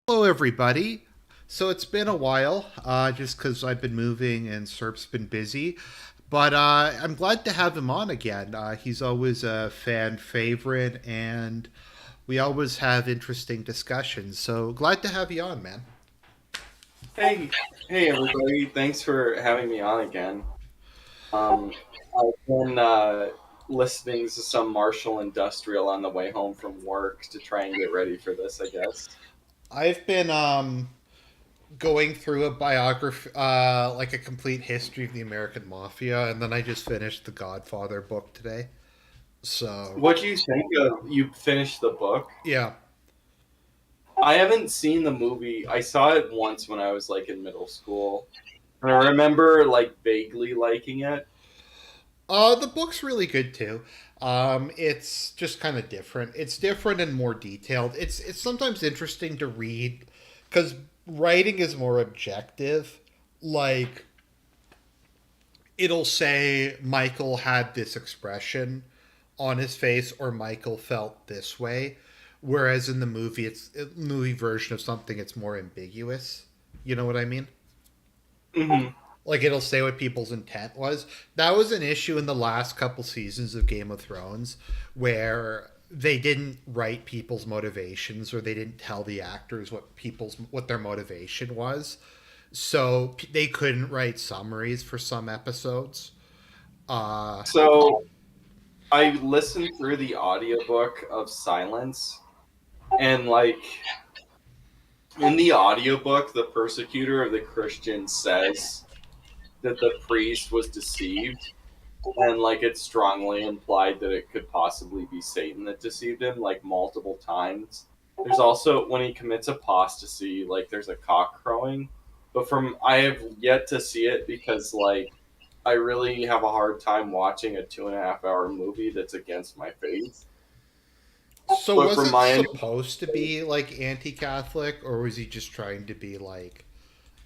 Hello, everybody. So it's been a while, just because I've been moving and Serp's been busy. But I'm glad to have him on again. He's always a fan favorite, and we always have interesting discussions. So glad to have you on, man. Hey, hey everybody! Thanks for having me on again. I've been listening to some Marshall Industrial on the way home from work to try and get ready for this, I guess. I've been going through a biography, like a complete history of the American Mafia, and then I just finished the Godfather book today. So, What do you think of? You finished the book? yeah. I haven't seen the movie. I saw it once when I was like in middle school, and I remember like vaguely liking it. The book's really good too. It's just kind of different. It's different and more detailed. It's sometimes interesting to read because writing is more objective. Like it'll say Michael had this expression on his face or Michael felt this way, whereas in the movie, it's a movie version of something. It's more ambiguous. You know what I mean? Hmm. Like it'll say what people's intent was. That was an issue in the last couple seasons of Game of Thrones where they didn't write people's motivations or they didn't tell the actors what their motivation was. So they couldn't write summaries for some episodes. Uh So I listened through the audiobook of Silence, and like in the audiobook, the persecutor of the Christians says that the priest was deceived, and like it's strongly implied that it could possibly be Satan that deceived him, like multiple times. There's also when he commits apostasy, like there's a cock crowing, but from I have yet to see it because like I really have a hard time watching a 2.5 hour movie that's against my faith. so But was from it my supposed to be like anti-Catholic or was he just trying to be like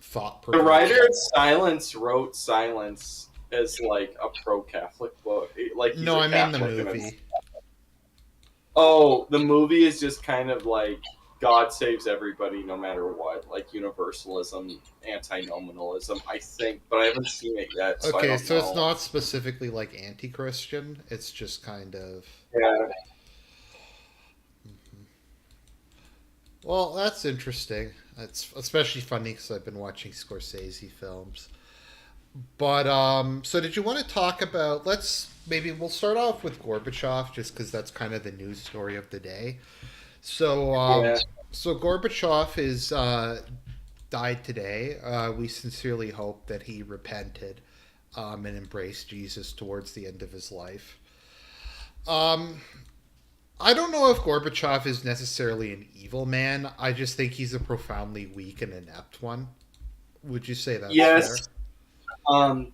thought the writer provoking? of Silence wrote Silence as like a pro-Catholic book. Like he's No, a I mean the Catholic, and it's movie. oh, the movie is just kind of like God saves everybody no matter what, like universalism, antinomianism, I think, but I haven't seen it yet, so I Okay, don't so it's know. not specifically like anti-Christian. It's just kind of. Yeah. Well, that's interesting. It's especially funny because I've been watching Scorsese films. But so did you want to talk about? Let's maybe we'll start off with Gorbachev, just because that's kind of the news story of the day. So Yeah. so Gorbachev is died today. We sincerely hope that he repented and embraced Jesus towards the end of his life. Um, I don't know if Gorbachev is necessarily an evil man. I just think he's a profoundly weak and inept one. Would you say that's fair? Yes,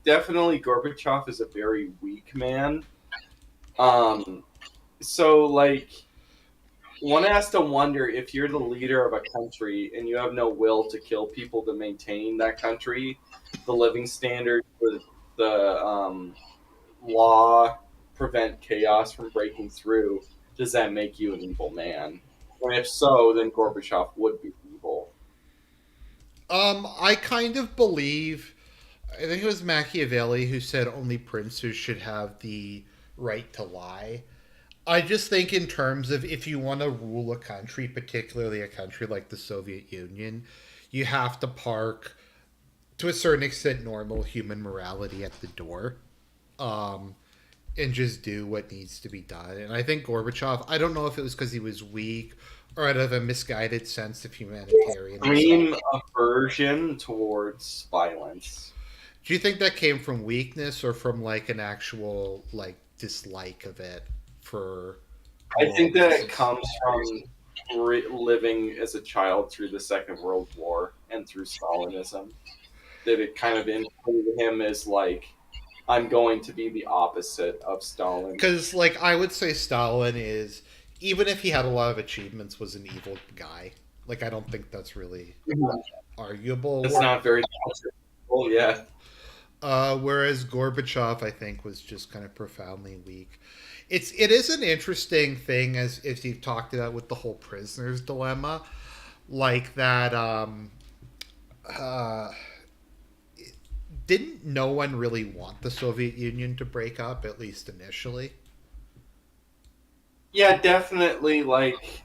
definitely Gorbachev is a very weak man. Um, so like one has to wonder if you're the leader of a country and you have no will to kill people to maintain that country, the living standard, the law prevent chaos from breaking through, does that make you an evil man? And if so, then Gorbachev would be evil. I kind of believe. I think it was Machiavelli who said only princes should have the right to lie. I just think, in terms of if you want to rule a country, particularly a country like the Soviet Union, you have to park, to a certain extent, normal human morality at the door. Um, and just do what needs to be done. And I think Gorbachev, I don't know if it was because he was weak or out of a misguided sense of humanitarianism. Extreme aversion towards violence. Do you think that came from weakness or from like an actual like dislike of it for I moral think that it reasons? comes from living as a child through the Second World War and through Stalinism. That it kind of included him as like, I'm going to be the opposite of Stalin. Because like I would say Stalin is, even if he had a lot of achievements, was an evil guy. Like I don't think that's really arguable. That's not very well, yeah. Whereas Gorbachev, I think, was just kind of profoundly weak. It is an interesting thing as if you've talked about with the whole prisoner's dilemma. like that. Uh, didn't no one really want the Soviet Union to break up, at least initially? Yeah, definitely. Like,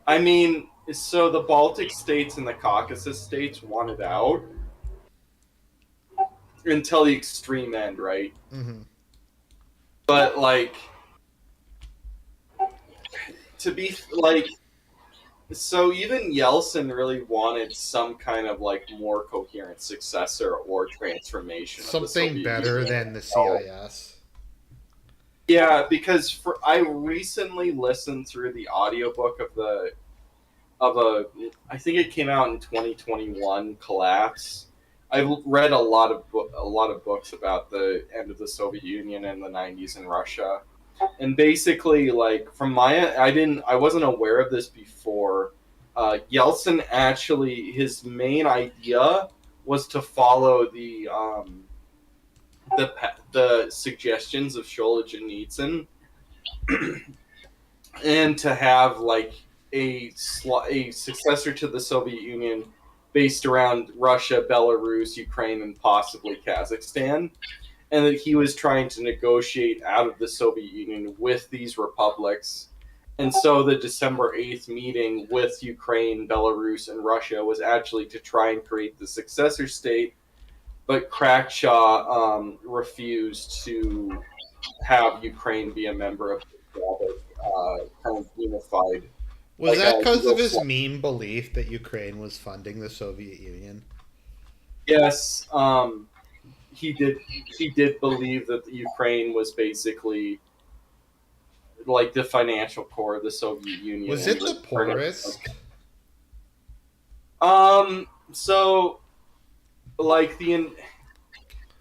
I mean, so the Baltic states and the Caucasus states wanted out until the extreme end, right? Mm-hmm. But like, to be like, so even Yeltsin really wanted some kind of like more coherent successor or transformation of the Something Soviet better Union. than the So, CIS. yeah, because I recently listened through the audiobook of a I think it came out in 2021 collapse. I've read a lot of books about the end of the Soviet Union and the 90s in Russia. And basically, like from my I wasn't aware of this before. Yeltsin actually, his main idea was to follow the suggestions of Solzhenitsyn and to have like a successor to the Soviet Union based around Russia, Belarus, Ukraine, and possibly Kazakhstan, and that he was trying to negotiate out of the Soviet Union with these republics. And so the December 8th meeting with Ukraine, Belarus, and Russia was actually to try and create the successor state, but Crackshaw refused to have Ukraine be a member of the Slavic kind of unified, Was like that a because of his Yugoslav. meme belief that Ukraine was funding the Soviet Union? Yes, he did. He did believe that the Ukraine was basically like the financial core of the Soviet Union Was and it was the part of. poorest? So like the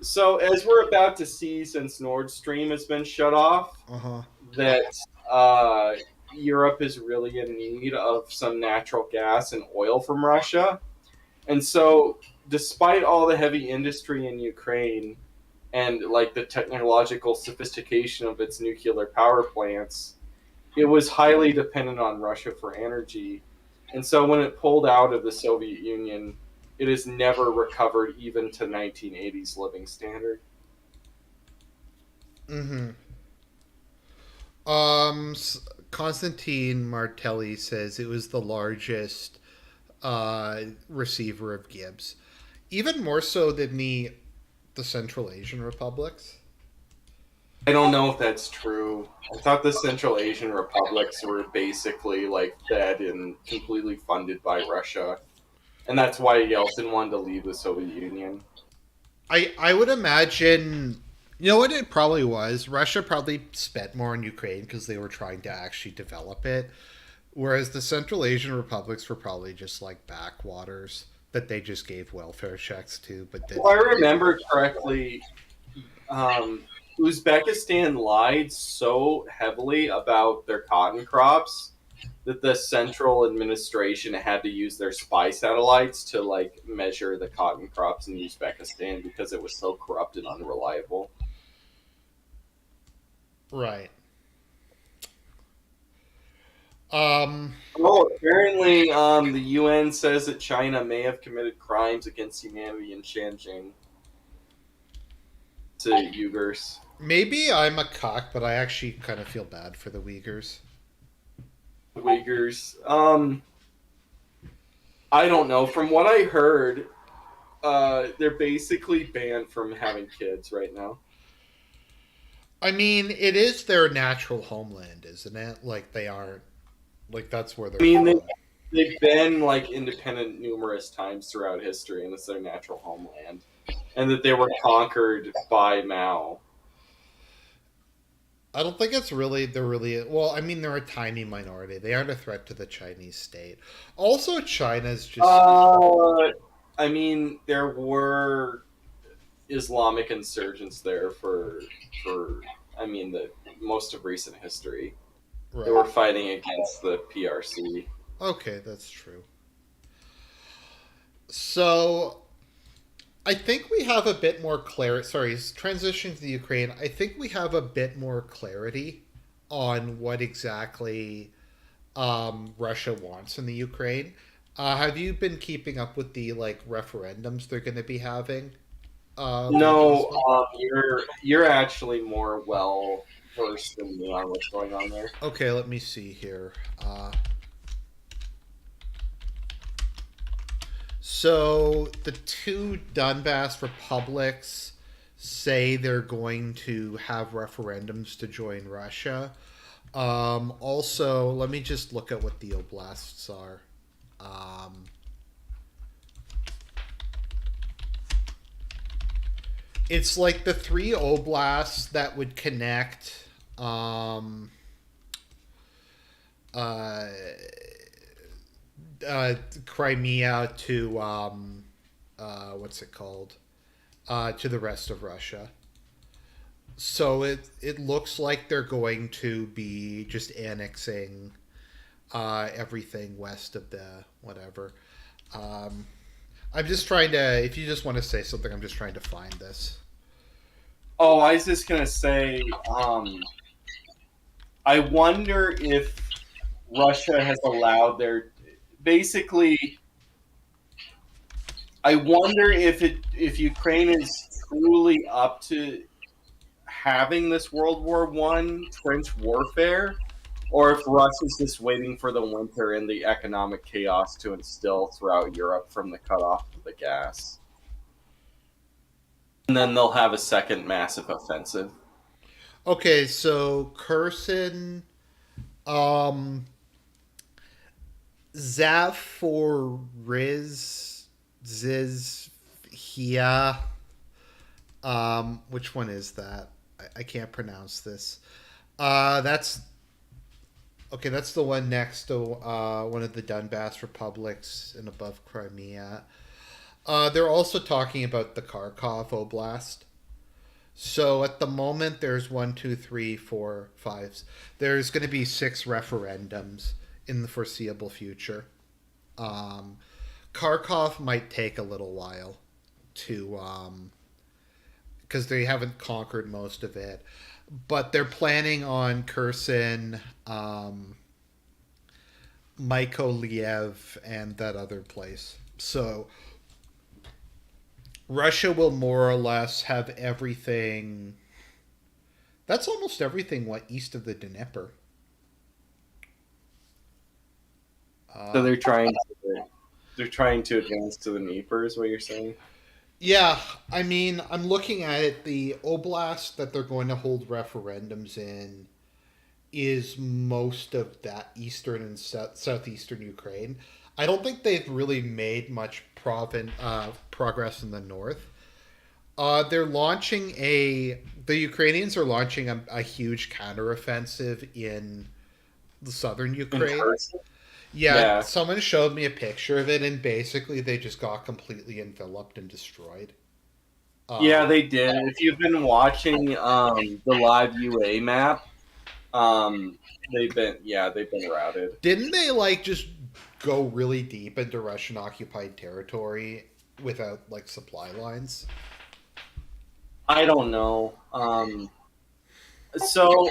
so as we're about to see, since Nord Stream has been shut off, Uh huh. that uh, Europe is really in need of some natural gas and oil from Russia. And so, despite all the heavy industry in Ukraine and like the technological sophistication of its nuclear power plants, it was highly dependent on Russia for energy. And so, when it pulled out of the Soviet Union, it has never recovered even to 1980s living standard. Mm-hmm. Constantine Martelli says it was the largest receiver of Gibbs, even more so than the Central Asian republics. I don't know if that's true. I thought the Central Asian republics were basically like fed and completely funded by Russia, and that's why Yeltsin wanted to leave the Soviet Union. I would imagine. You know what it probably was? Russia probably spent more on Ukraine because they were trying to actually develop it, whereas the Central Asian republics were probably just like backwaters that they just gave welfare checks to, but If I didn't really. remember correctly, um, Uzbekistan lied so heavily about their cotton crops that the central administration had to use their spy satellites to like measure the cotton crops in Uzbekistan because it was so corrupt and unreliable. Right. Um. Oh, apparently, the UN says that China may have committed crimes against humanity in Xinjiang to Uyghurs. Maybe I'm a cock, but I actually kind of feel bad for the Uyghurs. Uyghurs. I don't know. From what I heard, they're basically banned from having kids right now. I mean, it is their natural homeland, isn't it? Like they aren't like that's where I they're mean, from. they've been like independent numerous times throughout history, and it's their natural homeland, and that they were conquered by Mao. I don't think it's really they're really well. I mean, they're a tiny minority. They aren't a threat to the Chinese state. Also, China's just Uh, I mean, there were Islamic insurgents there for I mean the most of recent history. They were right. fighting against the PRC. Okay, that's true. So I think we have a bit more clarity. Sorry, transitioning to the Ukraine. I think we have a bit more clarity on what exactly Russia wants in the Ukraine. Have you been keeping up with the like referendums they're going to be having later No, this month? you're actually more well versed than me on what's going on there. Okay, let me see here. So the two Donbass republics say they're going to have referendums to join Russia. Also, let me just look at what the oblasts are. Um, it's like the three oblasts that would connect uh, Crimea to what's it called? To the rest of Russia. So it looks like they're going to be just annexing everything west of the whatever. Um, I'm just trying to. If you just want to say something, I'm just trying to find this. Oh, I was just gonna say, I wonder if Russia has allowed their basically. I wonder if Ukraine is truly up to having this World War One trench warfare, or if Russia's just waiting for the winter and the economic chaos to instill throughout Europe from the cutoff of the gas. And then they'll have a second massive offensive. Okay, so Kherson, um, Zaporizhzhia. Which one is that? I can't pronounce this. That's okay. That's the one next to one of the Donbass republics and above Crimea. They're also talking about the Kharkov Oblast. So at the moment, there's one, two, three, four, five. There's going to be six referendums in the foreseeable future. Um, Kharkov might take a little while to because they haven't conquered most of it, but they're planning on Kherson, Mykolaiv, and that other place. So Russia will more or less have everything. That's almost everything. What east of the Dnieper? So Uh, they're trying to advance to the Dnieper, is what you're saying? yeah, I mean, I'm looking at it. The oblast that they're going to hold referendums in is most of that eastern and southeastern Ukraine. I don't think they've really made much progress in the north. They're launching a. The Ukrainians are launching a huge counteroffensive in the southern In Ukraine. person? Yeah, Yeah. someone showed me a picture of it, and basically they just got completely enveloped and destroyed. Yeah, Um, they did. If you've been watching the live UA map, they've been routed. didn't they like just go really deep into Russian occupied territory without like supply lines? I don't know. So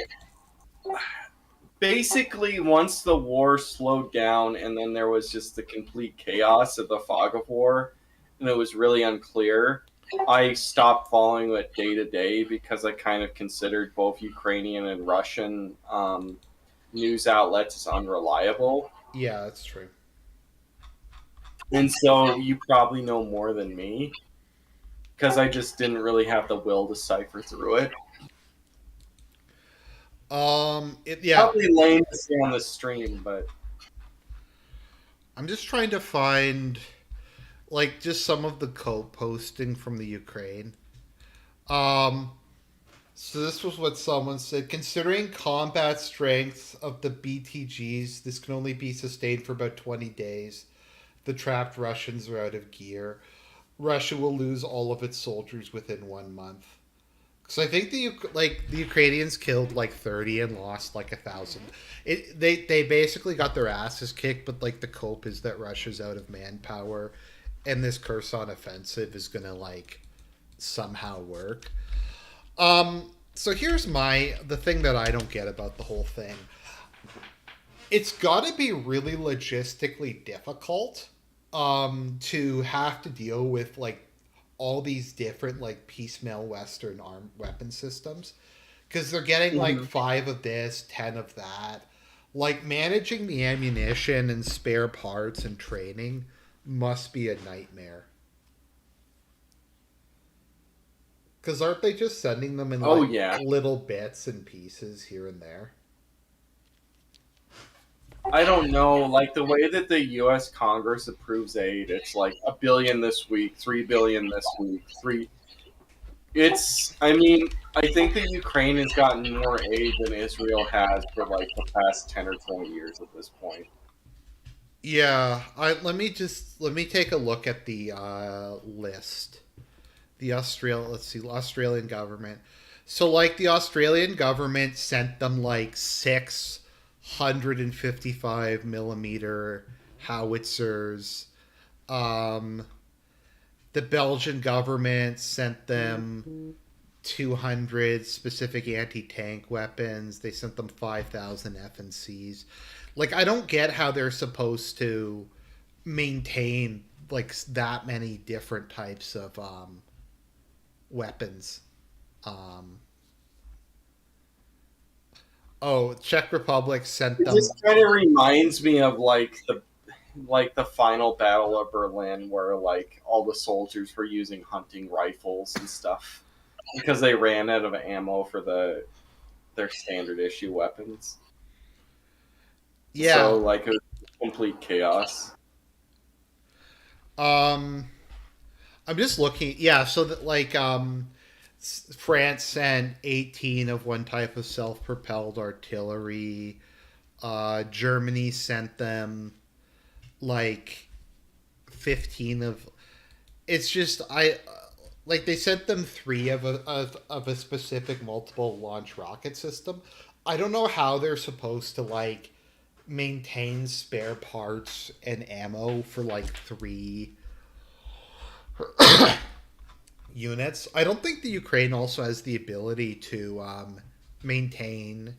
basically, once the war slowed down, and then there was just the complete chaos of the fog of war, and it was really unclear. I stopped following it day to day because I kind of considered both Ukrainian and Russian news outlets as unreliable. Yeah, that's true. And so you probably know more than me because I just didn't really have the will to cipher through it. Yeah, Probably lame to say on the stream, but I'm just trying to find like just some of the co-posting from the Ukraine. Um, so this was what someone said. Considering combat strength of the BTGs, this can only be sustained for about 20 days. The trapped Russians are out of gear. Russia will lose all of its soldiers within 1 month. So I think the Ukrainians killed like 30 and lost like 1,000. They basically got their asses kicked, but like the cope is that Russia's out of manpower, and this Kherson offensive is gonna like somehow work. So here's the thing that I don't get about the whole thing. It's got to be really logistically difficult to have to deal with like all these different like piecemeal Western arm weapon systems because they're getting like Mhm. 5 of this, 10 of that. Like managing the ammunition and spare parts and training must be a nightmare. Because aren't they just sending them in Oh like yeah. little bits and pieces here and there? I don't know, like the way that the U.S. Congress approves aid, it's like $1 billion this week, 3 billion this week, three. It's, I mean, I think that Ukraine has gotten more aid than Israel has for like the past 10 or 20 years at this point. Yeah, let me take a look at the list. The Australian government. So like the Australian government sent them like 655 millimeter howitzers. Um, the Belgian government sent them 200 specific anti-tank weapons. They sent them 5,000 FNCs. Like I don't get how they're supposed to maintain like that many different types of weapons. Um, oh, Czech Republic sent It them. just kind of reminds me of like the final battle of Berlin where like all the soldiers were using hunting rifles and stuff because they ran out of ammo for their standard issue weapons. So Yeah. like it was complete chaos. Um, I'm just looking. Yeah, so that like France sent 18 of one type of self-propelled artillery. Germany sent them like 15 of. It's just I like they sent them 3 of a specific multiple launch rocket system. I don't know how they're supposed to like maintain spare parts and ammo for like 3 units. I don't think the Ukraine also has the ability to maintain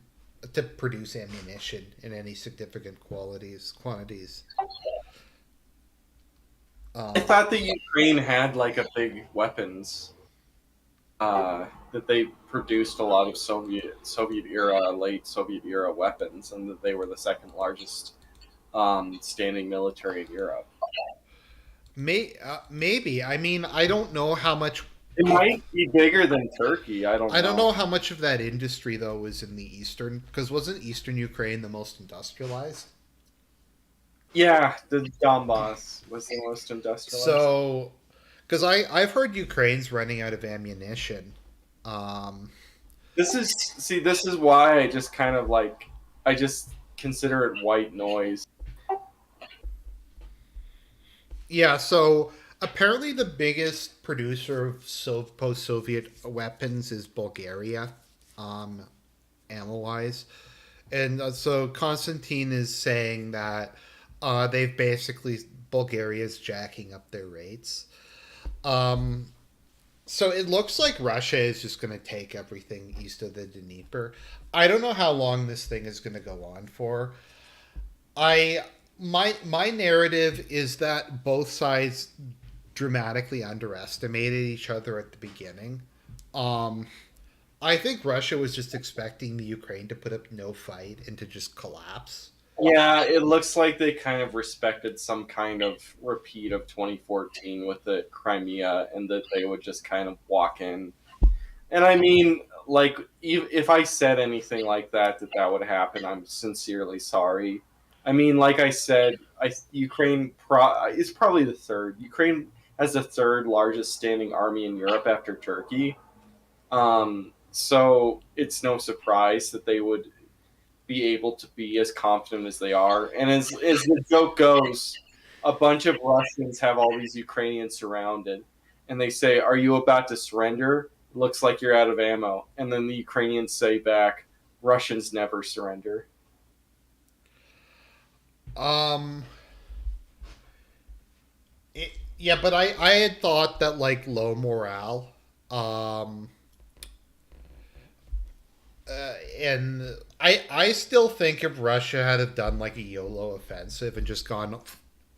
to produce ammunition in any significant quantities. I Um, thought that Ukraine had like a big weapons that they produced a lot of Soviet era, late Soviet era weapons, and that they were the second largest standing military in Europe. maybe. I mean, I don't know how much. It might be bigger than Turkey. I don't I don't know know. how much of that industry though was in the eastern, because wasn't Eastern Ukraine the most industrialized? Yeah, the Donbass was the most industrialized. So, because I've heard Ukraine's running out of ammunition. Um, This is why I just kind of like I just consider it white noise. yeah, so apparently the biggest producer of post-Soviet weapons is Bulgaria, um, ammo-wise, and so Constantine is saying that they've basically Bulgaria's jacking up their rates. Um, so it looks like Russia is just going to take everything east of the Dnieper. I don't know how long this thing is going to go on for. I my narrative is that both sides dramatically underestimated each other at the beginning. Um, I think Russia was just expecting the Ukraine to put up no fight and to just collapse. Yeah, it looks like they kind of respected some kind of repeat of 2014 with the Crimea, and that they would just kind of walk in. And I mean, like, if I said anything like that, that would happen, I'm sincerely sorry. I mean, like I said, Ukraine is probably the third. Ukraine has the third largest standing army in Europe after Turkey. So it's no surprise that they would be able to be as confident as they are. And as the joke goes, a bunch of Russians have all these Ukrainians surrounded, and they say, "Are you about to surrender? Looks like you're out of ammo." And then the Ukrainians say back, "Russians never surrender." Um, yeah, but I had thought that like low morale, um, and I still think if Russia had have done like a YOLO offensive and just gone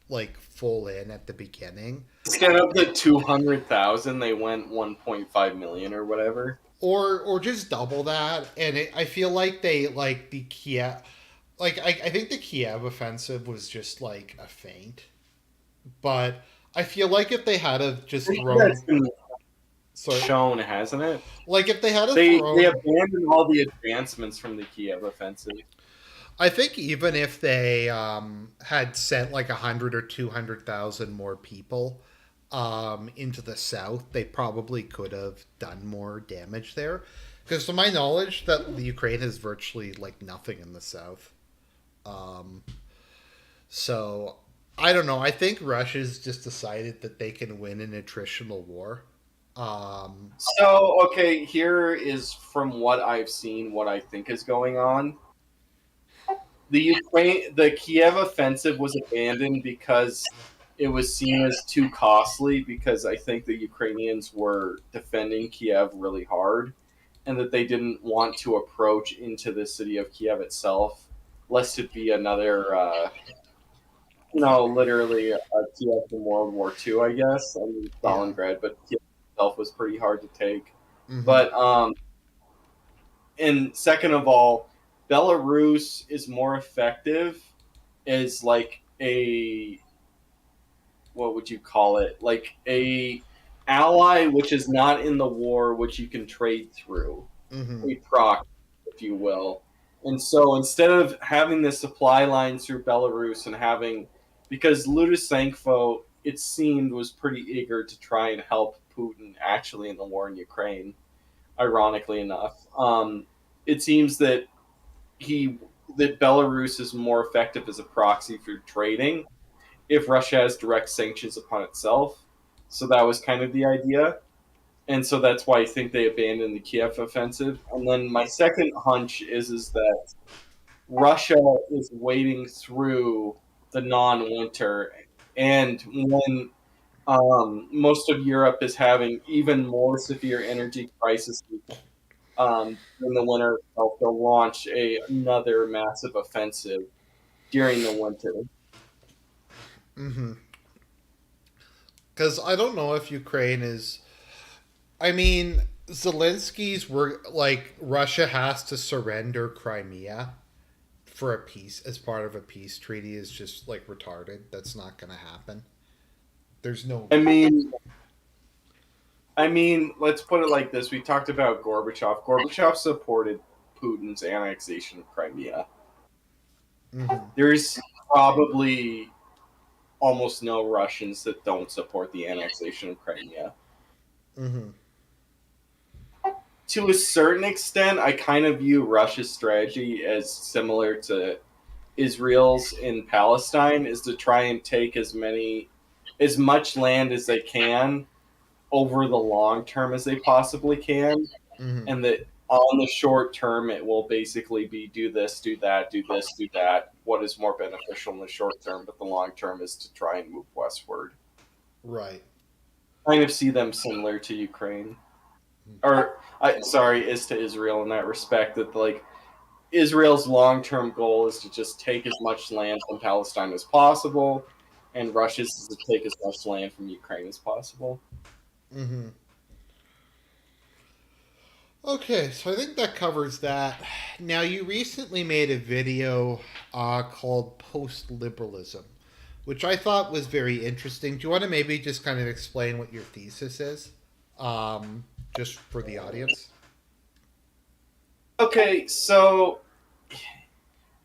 like full in at the beginning, Instead of the 200,000, they went 1.5 million or whatever. or just double that, and I feel like they like the Kiev, like I think the Kiev offensive was just like a feint, but I feel like if they had have just That's thrown, been sorry, shown, hasn't it? like if they had have They thrown, abandoned all the advancements from the Kiev offensive. I think even if they had sent like 100 or 200,000 more people into the south, they probably could have done more damage there. Because to my knowledge, that the Ukraine has virtually like nothing in the south. Um, so I don't know. I think Russia's just decided that they can win an attritional war. Um, So, okay, here is from what I've seen, what I think is going on. The Kiev offensive was abandoned because it was seen as too costly because I think the Ukrainians were defending Kiev really hard and that they didn't want to approach into the city of Kiev itself, lest it be another, literally a Kiev from World War II, I guess. I mean, yeah. Stalingrad, but Kiev itself was pretty hard to take. Mm-hmm. But and second of all, Belarus is more effective as like a, what would you call it? Like a ally which is not in the war, which you can trade through, Mm-hmm. a proc, if you will. And so instead of having the supply lines through Belarus and having, because Lukashenko, it seemed, was pretty eager to try and help Putin actually in the war in Ukraine. Ironically enough, it seems that he that Belarus is more effective as a proxy for trading if Russia has direct sanctions upon itself. So that was kind of the idea. And so that's why I think they abandoned the Kiev offensive. And then my second hunch is that Russia is waiting through the non-winter, and when most of Europe is having even more severe energy crises in the winter, they'll launch another massive offensive during the winter. Mm-hmm. Because I don't know if Ukraine is. I mean, Zelensky's were like Russia has to surrender Crimea for a peace as part of a peace treaty is just like retarded. That's not going to happen. There's no. I mean, let's put it like this: we talked about Gorbachev. Gorbachev supported Putin's annexation of Crimea. Mm-hmm. There's probably almost no Russians that don't support the annexation of Crimea. Mm-hmm. To a certain extent, I kind of view Russia's strategy as similar to Israel's in Palestine, is to try and take as much land as they can over the long term as they possibly can, Mm-hmm. and that on the short term it will basically be do this, do that, do this, do that. What is more beneficial in the short term, but the long term is to try and move westward. Right. Kind of see them similar to Ukraine, or sorry, is to Israel in that respect. That like Israel's long term goal is to just take as much land from Palestine as possible, and Russia's is to take as much land from Ukraine as possible. Mm-hmm. Okay, so I think that covers that. Now, you recently made a video called Post-Liberalism, which I thought was very interesting. Do you want to maybe just kind of explain what your thesis is, just for the audience? Okay, so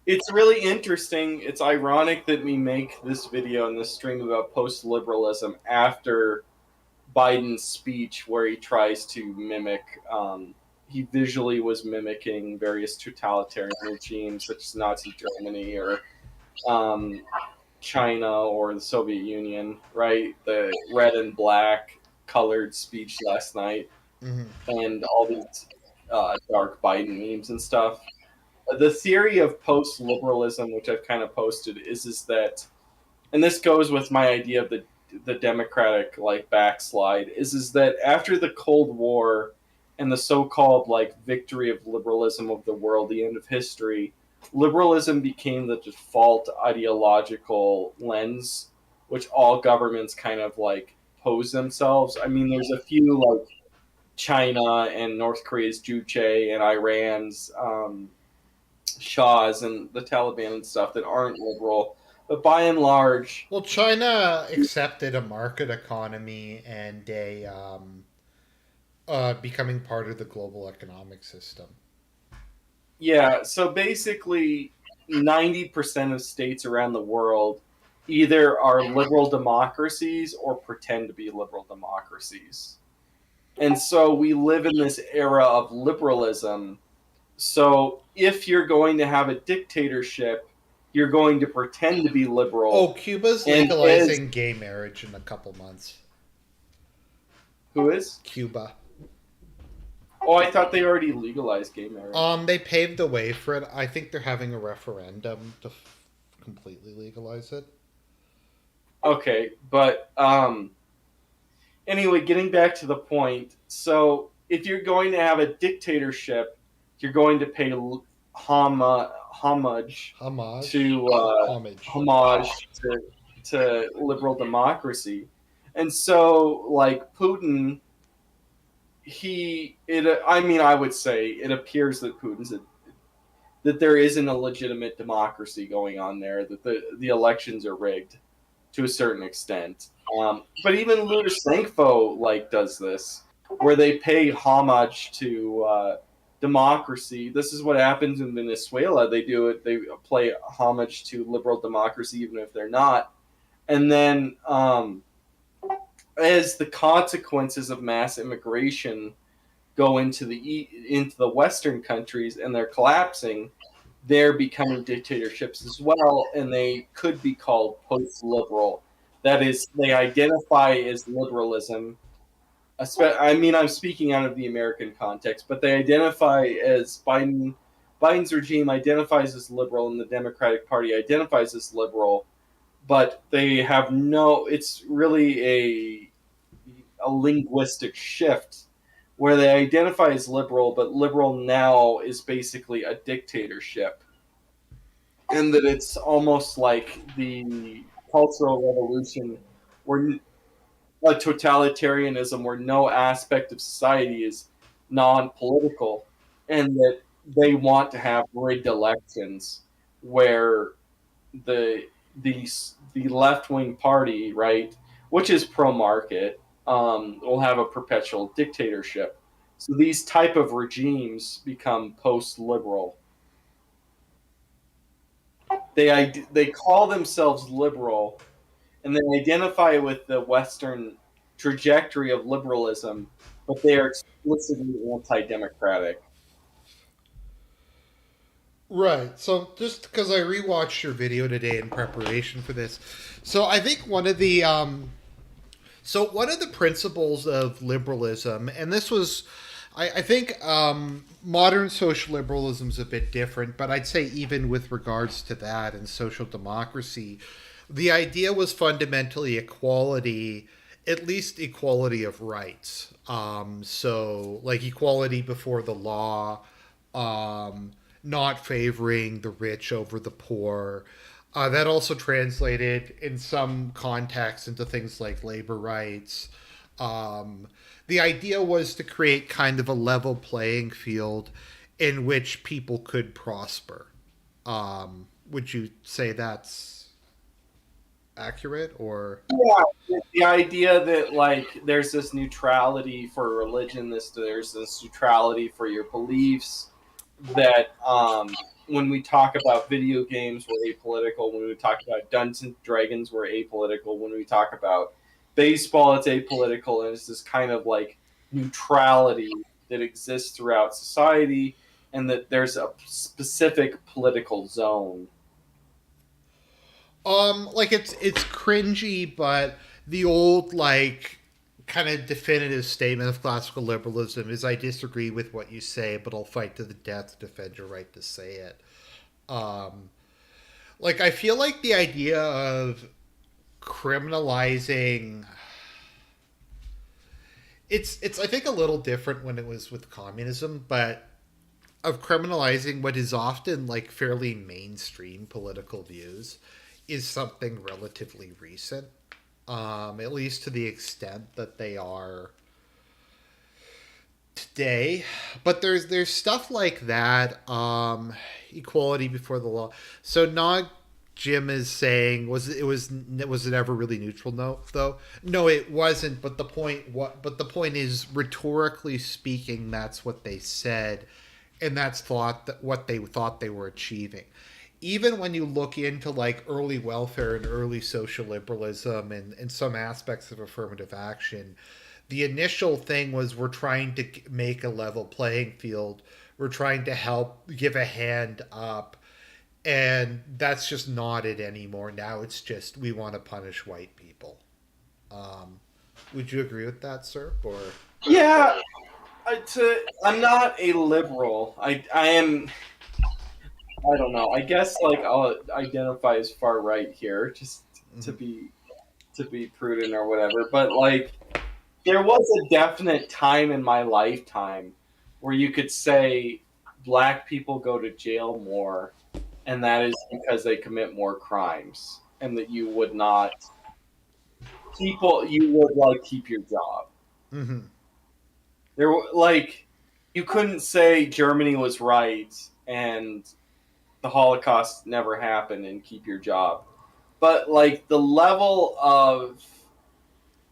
it's really interesting. It's ironic that we make this video and this stream about post liberalism after Biden's speech, where he tries to mimic, he visually was mimicking various totalitarian regimes such as Nazi Germany or um, China or the Soviet Union, right? The red and black colored speech last night Mm-hmm. and all these dark Biden memes and stuff. The theory of post liberalism, which I've kind of posted, is that, and this goes with my idea of the, democratic like backslide, is that after the Cold War, and the so-called like victory of liberalism of the world, the end of history, liberalism became the default ideological lens which all governments kind of like pose themselves. I mean, there's a few like China and North Korea's Juche and Iran's Shahs and the Taliban and stuff that aren't liberal, but by and large, Well, China accepted a market economy and becoming part of the global economic system. yeah. So basically, 90% of states around the world either are liberal democracies or pretend to be liberal democracies. And so we live in this era of liberalism. So if you're going to have a dictatorship, you're going to pretend to be Oh, liberal. Cuba's And as legalizing gay marriage in a couple months. who is? Cuba. Oh, I thought they already legalized gay marriage. They paved the way for it. I think they're having a referendum to completely legalize it. Okay, but anyway, getting back to the point. So if you're going to have a dictatorship, you're going to pay homage Homage. to Homage. homage to liberal democracy, and so like Putin, I mean, I would say it appears that that there isn't a legitimate democracy going on there, that the elections are rigged to a certain extent. But even Lukashenko like does this, where they pay homage to democracy. This is what happens in Venezuela. They do it. They play homage to liberal democracy, even if they're not. And then, as the consequences of mass immigration go into the Western countries and they're collapsing, they're becoming dictatorships as well, and they could be called post-liberal. That is, they identify as liberalism. I mean, I'm speaking out of the American context, but they identify as Biden's regime identifies as liberal, and the Democratic Party identifies as liberal, but they have no. It's really a linguistic shift where they identify as liberal, but liberal now is basically a dictatorship, and that it's almost like the Cultural Revolution, where a totalitarianism where no aspect of society is non-political, and that they want to have rigged elections where the the left wing party, right, which is pro market, will have a perpetual dictatorship. So these type of regimes become post liberal. They call themselves liberal, and they identify with the Western trajectory of liberalism, but they are explicitly anti-democratic. Right. So just because I rewatched your video today in preparation for this, so I think one of the principles of liberalism, and this was, I think modern social liberalism is a bit different, but I'd say even with regards to that and social democracy, the idea was fundamentally equality, at least equality of rights. So, like equality before the law, not favoring the rich over the poor. That also translated in some contexts into things like labor rights. Um, the idea was to create kind of a level playing field in which people could prosper. Would you say that's accurate or? Yeah, the idea that like there's this neutrality for religion, there's this neutrality for your beliefs. That when we talk about video games, we're apolitical. When we talk about Dungeons and Dragons, we're apolitical. When we talk about baseball, it's apolitical, and it's this kind of like neutrality that exists throughout society, and that there's a specific political zone. Like it's cringy, but the old like kind of definitive statement of classical liberalism is I disagree with what you say, but I'll fight to the death to defend your right to say it. Um, like I feel like the idea of criminalizing It's I think a little different when it was with communism, but of criminalizing what is often like fairly mainstream political views is something relatively recent, at least to the extent that they are today. But there's stuff like that, equality before the law. So not Jim is saying was it ever really neutral? No, though. No, it wasn't. But the point is, rhetorically speaking, that's what they said, and that's thought that what they thought they were achieving. Even when you look into like early welfare and early social liberalism and some aspects of affirmative action, the initial thing was we're trying to make a level playing field. We're trying to help give a hand up, and that's just not it anymore. Now it's just we want to punish white people. Um, would you agree with that, Serp? Or Yeah, I'm not a liberal. I am. I don't know. I guess like I'll identify as far right here, just to Mhm. be to be prudent or whatever. But like, there was a definite time in my lifetime where you could say black people go to jail more, and that is because they commit more crimes, and that you would not you would like keep your job. Mhm. Like you couldn't say Germany was right and the Holocaust never happened and keep your job. But like the level of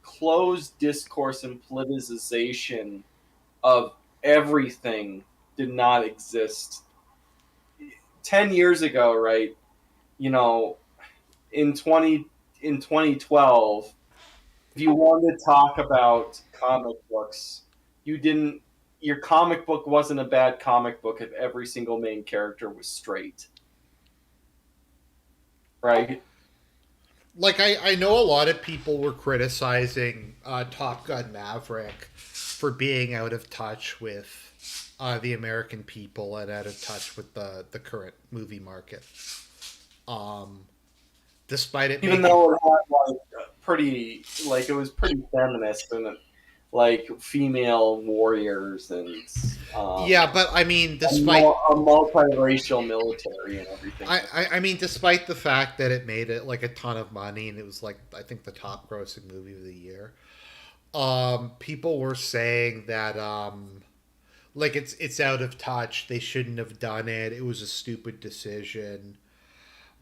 closed discourse and politicization of everything did not exist 10 years ago, right? You know, in 20 in 2012, if you wanted to talk about comic books, you didn't your comic book wasn't a bad comic book if every single main character was straight, right? Like I know a lot of people were criticizing Top Gun Maverick for being out of touch with the American people and out of touch with the current movie market. Um, despite it Even making though it had like pretty like it was pretty feminist and like female warriors and yeah, but I mean, a multiracial military and everything. I mean, despite the fact that it made it like a ton of money and it was like I think the top grossing movie of the year, people were saying that like it's out of touch. They shouldn't have done it. It was a stupid decision.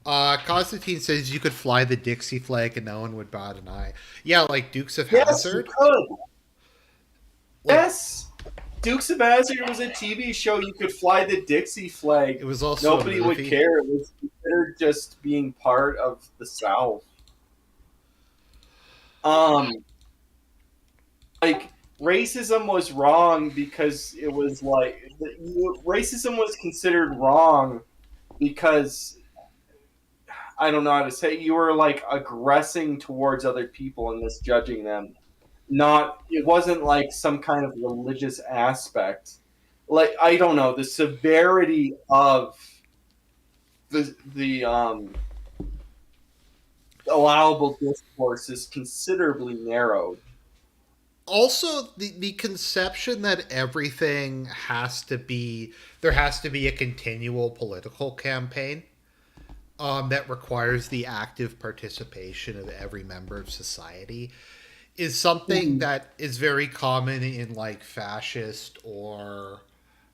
Constantine says you could fly the Dixie flag and no one would bat an eye. Yeah, like Dukes of Yes, you Hazard. could. Like Yes, Dukes of Hazzard was a TV show. You could fly the Dixie it flag. was also a Nobody would movie. care. It was considered just being part of the South. Um, like racism was wrong because it was like racism was considered wrong because I don't know how to say you were like aggressing towards other people and misjudging them. Not it wasn't like some kind of religious aspect. Like I don't know the severity of the allowable discourse is considerably narrowed. Also, the conception that everything has to be there has to be a continual political campaign that requires the active participation of every member of society is something Mhm. that is very common in like fascist or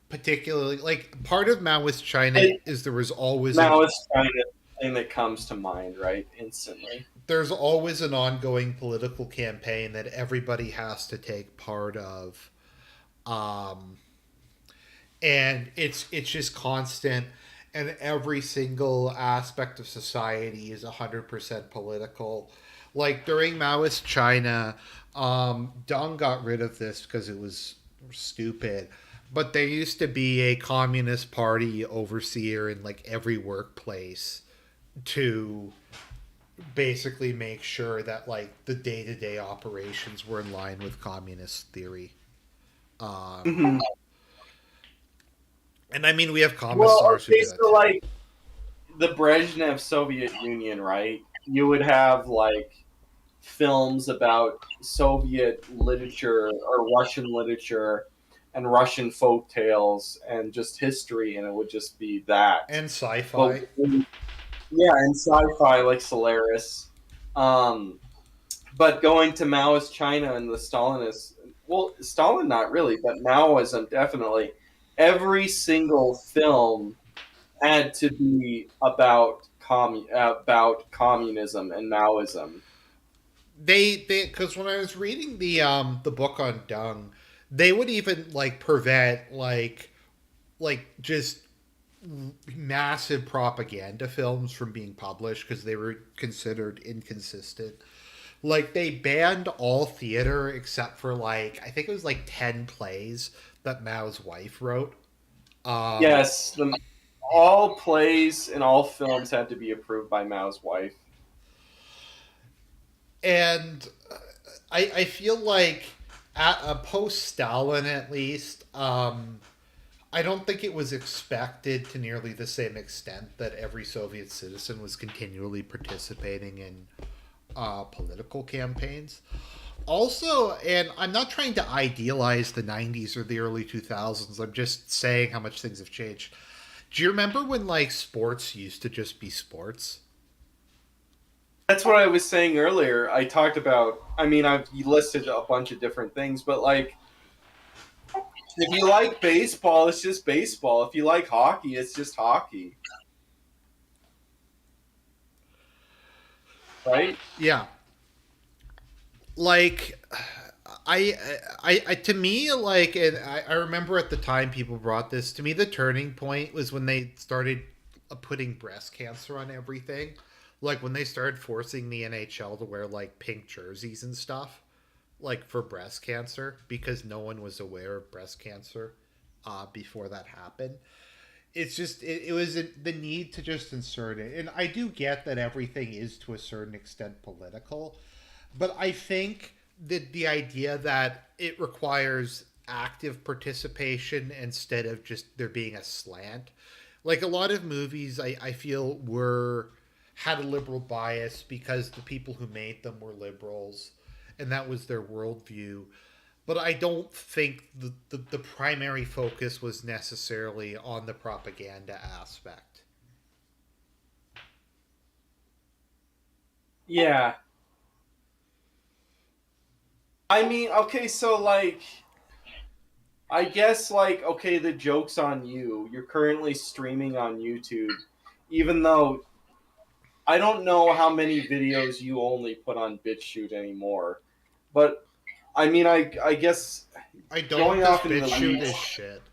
particularly like part of Maoist China It, is there was always an now it's kind of thing that comes to mind, right? Instantly. there's always an ongoing political campaign that everybody has to take part of, um, and it's just constant, and every single aspect of society is 100% political. Like during Maoist China, Deng got rid of this because it was stupid. But there used to be a communist party overseer in like every workplace to basically make sure that like the day-to-day operations were in line with communist theory. Um, Mhm. and I mean, we have Well, commissars who okay, do that so too. like the Brezhnev Soviet Union, right? You would have like films about Soviet literature or Russian literature and Russian folk tales and just history, and it would just be that. And But sci-fi. yeah, and sci-fi like Solaris. Um, but going to Maoist China and the Stalinist, well, Stalin not really, but Maoism definitely. Every single film had to be about about communism and Maoism. They because when I was reading the book on Dung, they would even like prevent just massive propaganda films from being published because they were considered inconsistent. Like they banned all theater except for like I think it was like 10 plays that Mao's wife wrote. Um, Yes, all plays and all films had to be approved by Mao's wife. and I feel like at a post Stalin at least, I don't think it was expected to nearly the same extent that every Soviet citizen was continually participating in political campaigns. Also, and I'm not trying to idealize the 90s or the early 2000s, I'm just saying how much things have changed. Do you remember when like sports used to just be sports? That's what I was saying earlier. I talked about. I mean, I've listed a bunch of different things, but like, if you like baseball, it's just baseball. If you like hockey, it's just hockey, right? Yeah. Like to me like and I remember at the time people brought this to me the turning point was when they started putting breast cancer on everything, like when they started forcing the NHL to wear like pink jerseys and stuff like for breast cancer because no one was aware of breast cancer before that happened. It's just it was the need to just insert it, and I do get that everything is to a certain extent political, but I think that the idea that it requires active participation instead of just there being a slant, like a lot of movies I feel were had a liberal bias because the people who made them were liberals and that was their worldview, but I don't think the primary focus was necessarily on the propaganda aspect. Yeah. I mean, okay, so like, I guess like, okay, the joke's on you. You're currently streaming on YouTube, even though I don't know how many videos you only put on Bitchute anymore. But I mean, I guess I don't going because off into the BitChute is weeds. shit.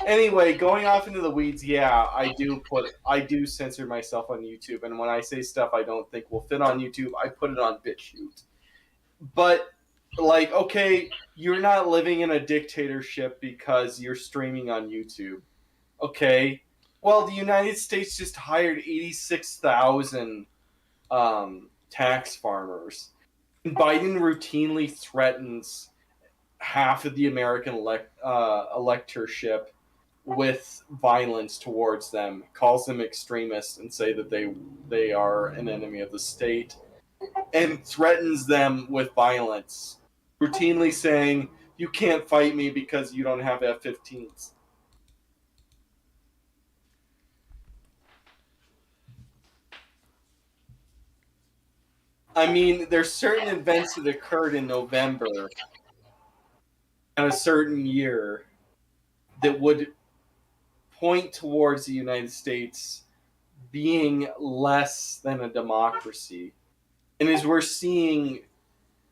Anyway, going off into the weeds, yeah, I do censor myself on YouTube, and when I say stuff I don't think will fit on YouTube, I put it on BitChute. But like, okay, you're not living in a dictatorship because you're streaming on YouTube. Okay, well, the United States just hired 86,000 tax farmers. And Biden routinely threatens half of the American electorship with violence towards them, calls them extremists, and say that they are an enemy of the state, and threatens them with violence, routinely saying, "You can't fight me because you don't have F-15s." I mean, there's certain events that occurred in November in a certain year that would point towards the United States being less than a democracy. And as we're seeing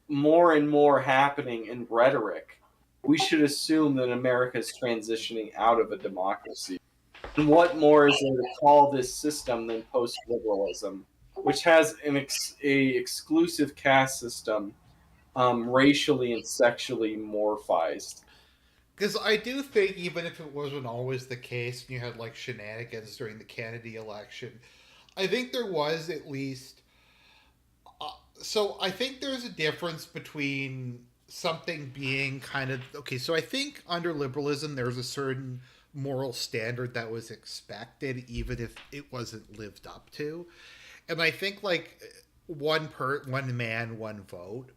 more and more happening in rhetoric, we should assume that America is transitioning out of a democracy. And what more is there to call this system than post-liberalism, which has a exclusive caste system, racially and sexually morphized? Because I do think even if it wasn't always the case, and you had like shenanigans during the Kennedy election, I think there was at least. So I think there's a difference between something being kind of okay. So I think under liberalism, there's a certain moral standard that was expected, even if it wasn't lived up to. And I think like one man, one vote,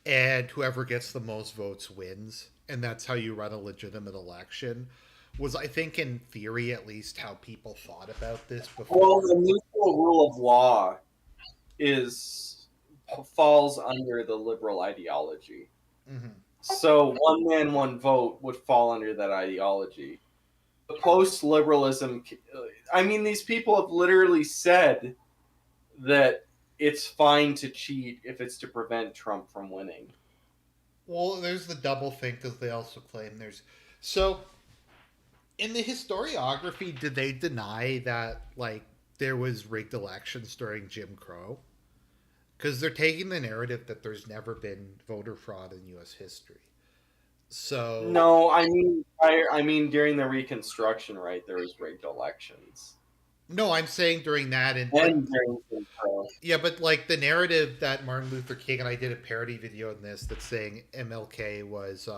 and whoever gets the most votes wins, and that's how you run a legitimate election. Was, I think, in theory at least, how people thought about this Well, before. the neutral rule of law is falls under the liberal ideology. Mm-hmm. So one man, one vote would fall under that ideology. Post-liberalism, I mean, these people have literally said that it's fine to cheat if it's to prevent Trump from winning. Well, there's the double thing because they also claim there's so in the historiography. Did they deny that like there was rigged elections during Jim Crow? Because they're taking the narrative that there's never been voter fraud in U.S. history. So No, I mean during the Reconstruction, right? There was rigged elections, no, I'm saying during that, and but and during Jim Crow. yeah, but like the narrative that Martin Luther King, and I did a parody video on this that's saying MLK was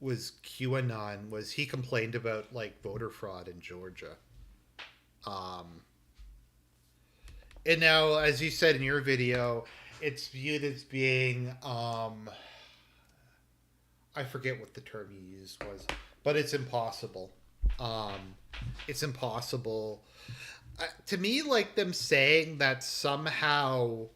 QAnon, was he complained about like voter fraud in Georgia. Um, and now, as you said in your video, it's viewed as being I forget what the term you used was, but it's impossible. Um, it's impossible to me. Like them saying that somehow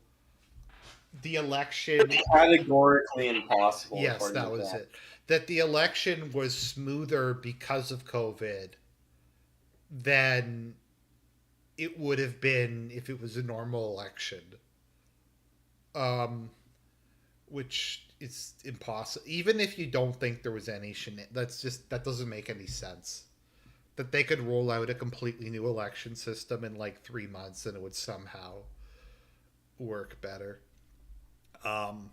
the election, It's categorically impossible, yes, according that to was them. it, that the election was smoother because of COVID than it would have been if it was a normal election. Um, which is impossible. Even if you don't think there was any that doesn't make any sense. That they could roll out a completely new election system in like 3 months and it would somehow work better. Um,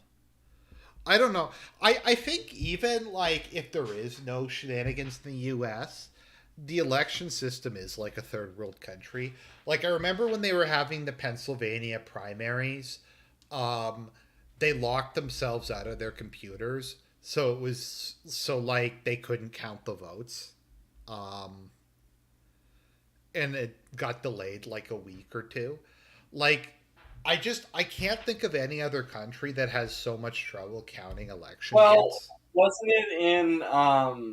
I don't know. I think even like if there is no shenanigans in the U.S., the election system is like a third world country. Like I remember when they were having the Pennsylvania primaries, um, they locked themselves out of their computers, so it was so like they couldn't count the votes, um, and it got delayed like a week or two. Like I can't think of any other country that has so much trouble counting election Well, votes. wasn't it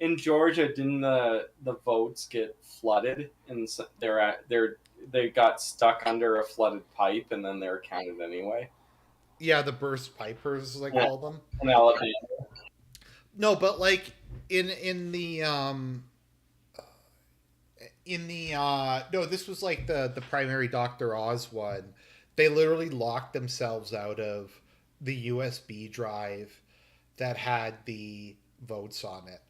in Georgia? Didn't the votes get flooded, and they got stuck under a flooded pipe, and then they're counted anyway? Yeah, the burst pipers, as I Yeah, call them. in Alabama. No, but like in the no, this was like the primary Dr. Oz one. They literally locked themselves out of the USB drive that had the votes on it,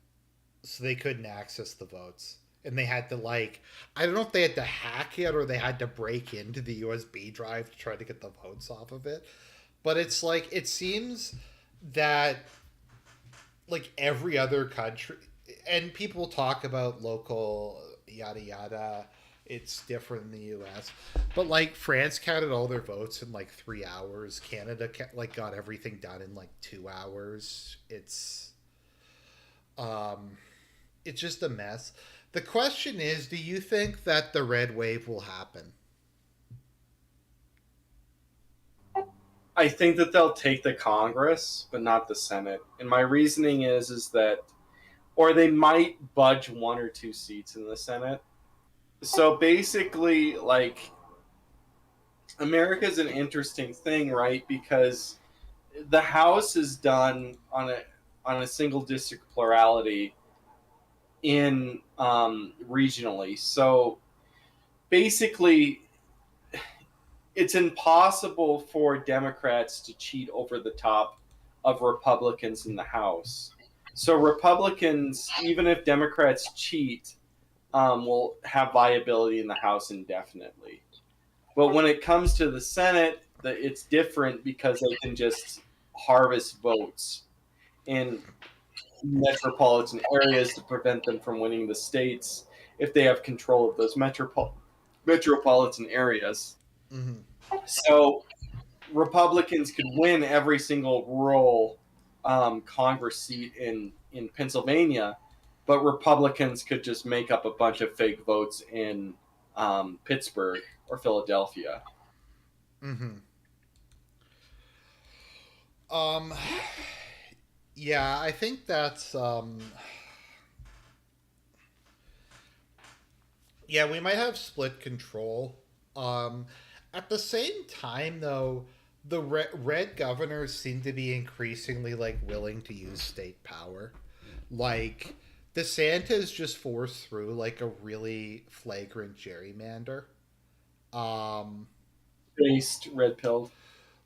so they couldn't access the votes. And they had to like, I don't know if they had to hack it or they had to break into the USB drive to try to get the votes off of it. But it's like it seems that like every other country, and people talk about local yada yada, it's different in the US, but like France counted all their votes in like 3 hours. Canada like got everything done in like 2 hours. Um it's just a mess. The question is, do you think that the red wave will happen? I think that they'll take the Congress, but not the Senate. And my reasoning is that, or they might budge one or two seats in the Senate. So basically, like, America's an interesting thing, right? Because the House is done on a single district plurality in regionally. So basically, it's impossible for Democrats to cheat over the top of Republicans in the House. So Republicans, even if Democrats cheat, will have viability in the House indefinitely. But when it comes to the Senate, it's different because they can just harvest votes in metropolitan areas to prevent them from winning the states if they have control of those metropolitan areas. Mm-hmm. So Republicans could win every single rural Congress seat in Pennsylvania, but Republicans could just make up a bunch of fake votes in Pittsburgh. or Philadelphia. Mm-hmm. Um, yeah, I think that's yeah, we might have split control. Um, at the same time, though, the red governors seem to be increasingly like willing to use state power. Like DeSantis just forced through like a really flagrant gerrymander. Um, Based red pilled.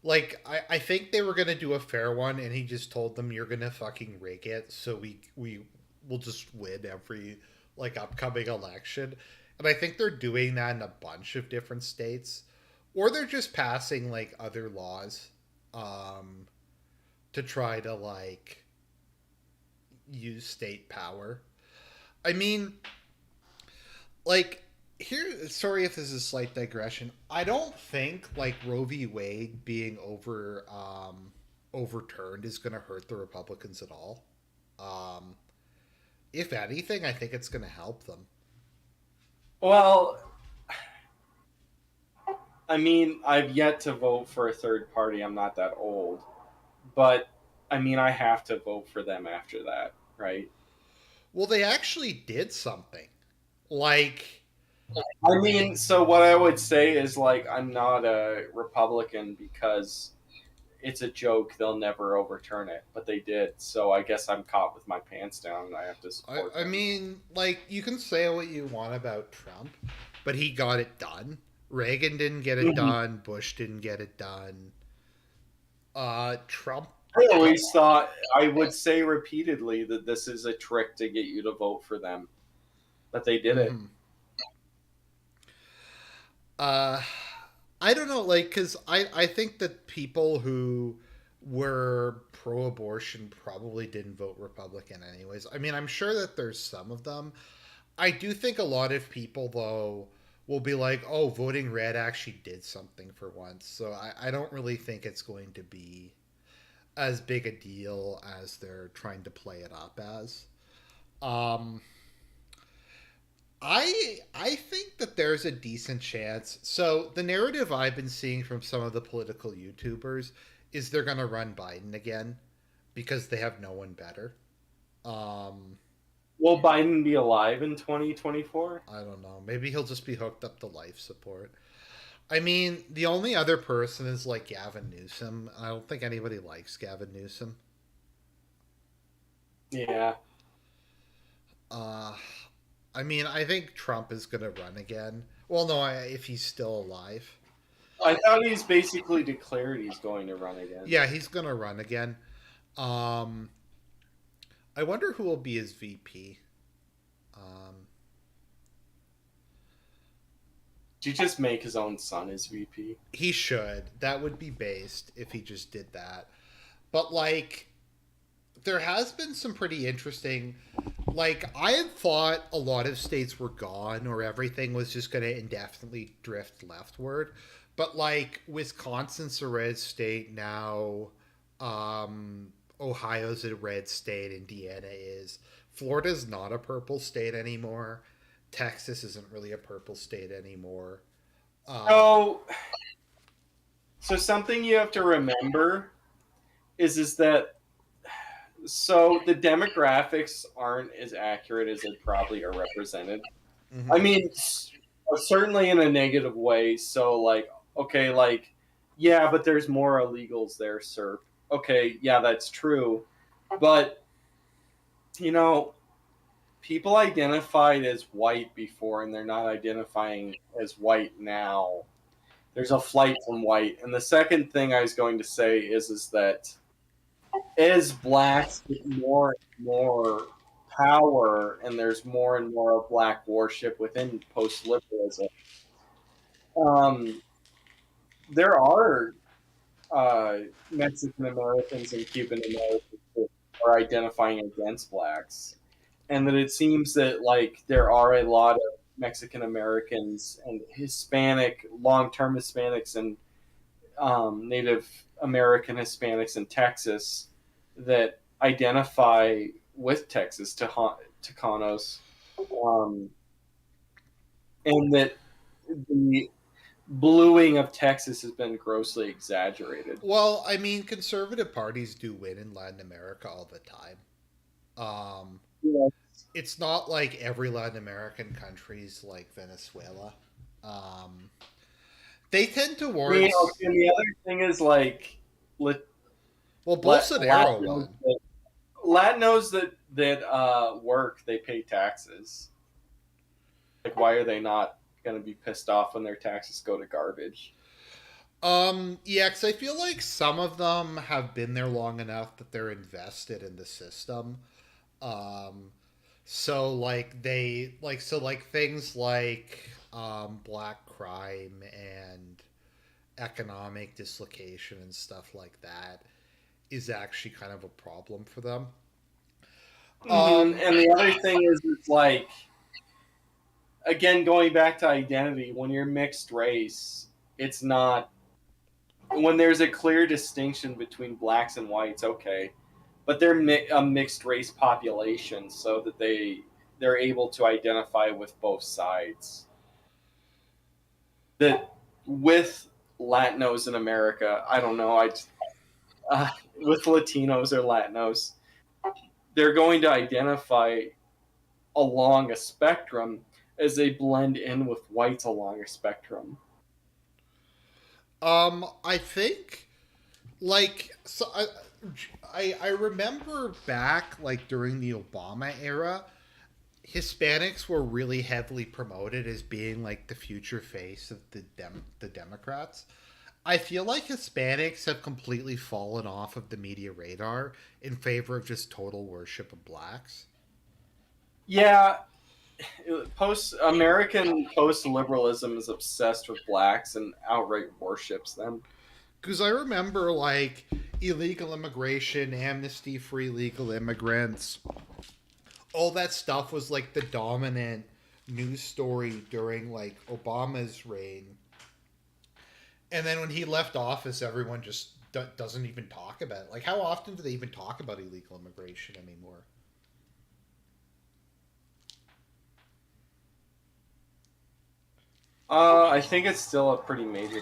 like I think they were gonna do a fair one, and he just told them you're gonna fucking rig it, so we will just win every like upcoming election. And I think they're doing that in a bunch of different states, or they're just passing like other laws, um, to try to like use state power. I mean, like here, sorry if this is a slight digression. I don't think like Roe v. Wade being overturned is going to hurt the Republicans at all. Um, if anything, I think it's going to help them. Well, I mean, I've yet to vote for a third party. I'm not that old. But, I mean, I have to vote for them after that, right? Well, they actually did something. Like, I mean, so what I would say is, like, I'm not a Republican because it's a joke. They'll never overturn it. But they did. So I guess I'm caught with my pants down and I have to support I them. mean, like you can say what you want about Trump, but he got it done. Reagan didn't get it Mhm. done. Bush didn't get it done. Trump. I always thought I would say repeatedly that this is a trick to get you to vote for them. But they did it. Mm-hmm. Uh, I don't know, like, because I think that people who were pro-abortion probably didn't vote Republican anyways. I mean, I'm sure that there's some of them. I do think a lot of people though will be like, "Oh, voting red actually did something for once." So I don't really think it's going to be as big a deal as they're trying to play it up as. Um, I think that there's a decent chance. So the narrative I've been seeing from some of the political YouTubers is they're going to run Biden again because they have no one better. Um, Will Biden be alive in 2024? I don't know. Maybe he'll just be hooked up to life support. I mean, the only other person is like Gavin Newsom. I don't think anybody likes Gavin Newsom. Yeah. Uh, I mean, I think Trump is going to run again. Well, no, if he's still alive. I thought he's basically declared he's going to run again. Yeah, he's going to run again. Um, I wonder who will be his VP. Um, Did you just make his own son his VP? he should. That would be based if he just did that. But like, there has been some pretty interesting. Like, I had thought a lot of states were gone or everything was just going to indefinitely drift leftward. But like, Wisconsin's a red state now. Ohio's a red state. Indiana is. Florida's not a purple state anymore. Texas isn't really a purple state anymore. Um, So, so something you have to remember is that so the demographics aren't as accurate as they probably are represented. I mhm. mean, certainly in a negative way. So, like, okay, like, yeah, but there's more illegals there, Serp. Okay, yeah, that's true. But, you know, people identified as white before and they're not identifying as white now. There's a flight from white. And the second thing I was going to say is that as blacks get more and more power and there's more and more black worship within post-liberalism, um, there are uh, Mexican Americans and Cuban Americans that are identifying against blacks, and that it seems that like there are a lot of Mexican Americans and Hispanic, long-term Hispanics and Native American Hispanics in Texas that identify with Texas Tejanos, um, and that the bluing of Texas has been grossly exaggerated. Well, I mean, conservative parties do win in Latin America all the time. Um, Yeah. it's not like every Latin American country's like Venezuela. Um, they tend I mean, towards, okay, and the other thing is like, well, Bolsonaro Latinos, won. Latinos that work, they pay taxes. Like, why are they not going to be pissed off when their taxes go to garbage? Yeah, because I feel like some of them have been there long enough that they're invested in the system. Um, so like things like black crime and economic dislocation and stuff like that is actually kind of a problem for them. And the other thing is, it's like, again, going back to identity, when you're mixed race, it's not, when there's a clear distinction between blacks and whites, okay, but they're a mixed race population, so that they're able to identify with both sides. That with Latinos in America, I don't know, with Latinos or Latinos, they're going to identify along a spectrum as they blend in with whites along a spectrum. I think like so I remember back like during the Obama era, Hispanics were really heavily promoted as being like the future face of the Democrats. I feel like Hispanics have completely fallen off of the media radar in favor of just total worship of blacks. Yeah, post-liberalism is obsessed with blacks and outright worships them. Because I remember like illegal immigration, amnesty for illegal immigrants, all that stuff was like the dominant news story during like Obama's reign. And then when he left office, everyone just doesn't even talk about it. Like, how often do they even talk about illegal immigration anymore? I think it's still a pretty major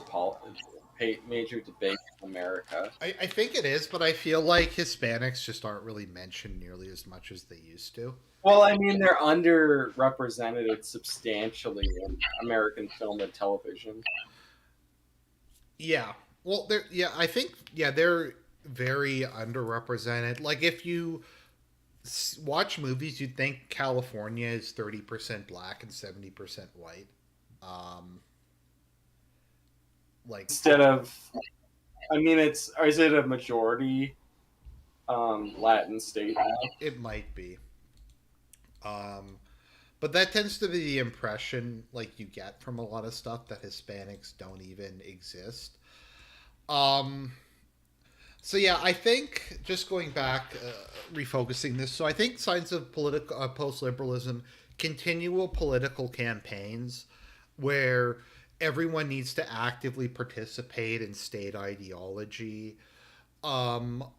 debate in America. I think it is, but I feel like Hispanics just aren't really mentioned nearly as much as they used to. Well, I mean, they're underrepresented substantially in American film and television. Yeah. Well, I think they're very underrepresented. Like if you watch movies, you'd think California is 30% black and 70% white. Um, like Instead of, I mean, is it a majority Latin state now? it might be. Um, but that tends to be the impression like you get from a lot of stuff that Hispanics don't even exist. Um, so yeah, I think just going back, refocusing this. So I think signs of political post-liberalism, continual political campaigns where everyone needs to actively participate in state ideology.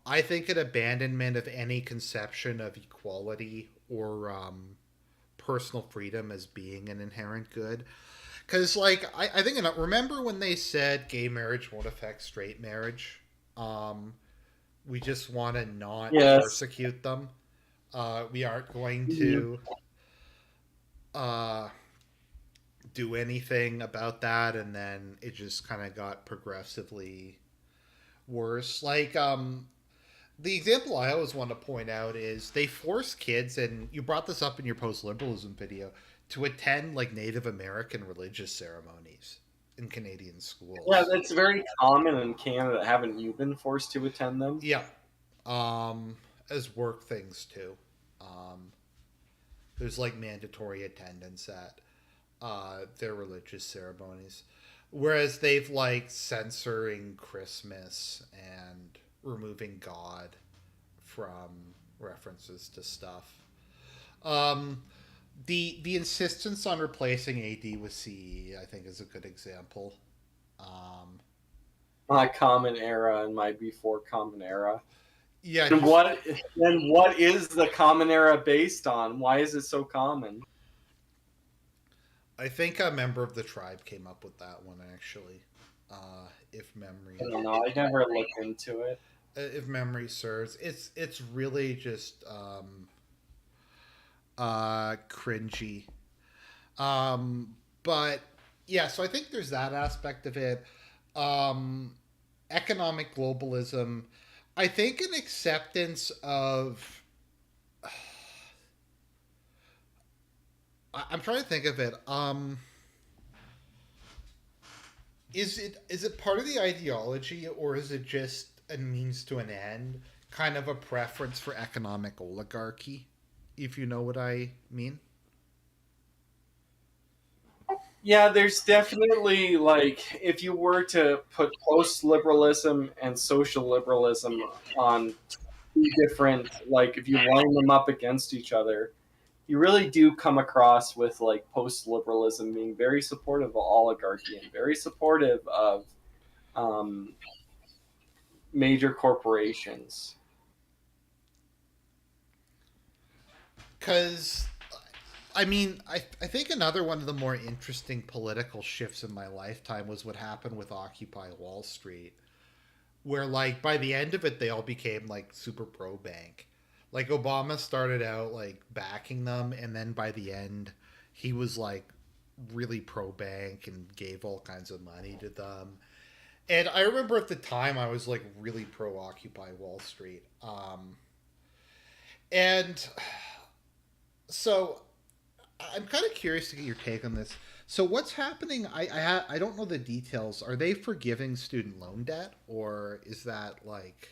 I think an abandonment of any conception of equality or personal freedom as being an inherent good. Because, like, I think, remember when they said gay marriage won't affect straight marriage? Um, we just want to not Yes. persecute them. We aren't going to uh, do anything about that. And then it just kind of got progressively worse. Like, the example I always want to point out is they force kids, and you brought this up in your post liberalism video, to attend like Native American religious ceremonies in Canadian Yeah, schools. that's very common in Canada. Haven't you been forced to attend them? Yeah, as work things too. Um, there's like mandatory attendance at their religious ceremonies, whereas they've like censoring Christmas and removing God from references to stuff. Um, the insistence on replacing AD with CE, I think, is a good example. Um, My common era and my before common era. yeah, And what is the common era based on? Why is it so common? I think a member of the tribe came up with that one actually. If I memory don't know. I never looked into it. if memory serves, it's really just cringy. But yeah, so I think there's that aspect of it. Um, Economic globalism. I think an acceptance of. I'm trying to think of it. Is it part of the ideology, or is it just a means to an end? Kind of a preference for economic oligarchy, if you know what I mean. Yeah, there's definitely like if you were to put post-liberalism and social liberalism on two different, like if you line them up against each other, you really do come across with like post-liberalism being very supportive of oligarchy and very supportive of um, major corporations. Because I think another one of the more interesting political shifts in my lifetime was what happened with Occupy Wall Street, where like by the end of it, they all became like super pro bank. Like Obama started out like backing them, and then by the end, he was like really pro bank and gave all kinds of money to them. And I remember at the time I was like really pro Occupy Wall Street. And so I'm kind of curious to get your take on this. So what's happening? I don't know the details. Are they forgiving student loan debt, or is that like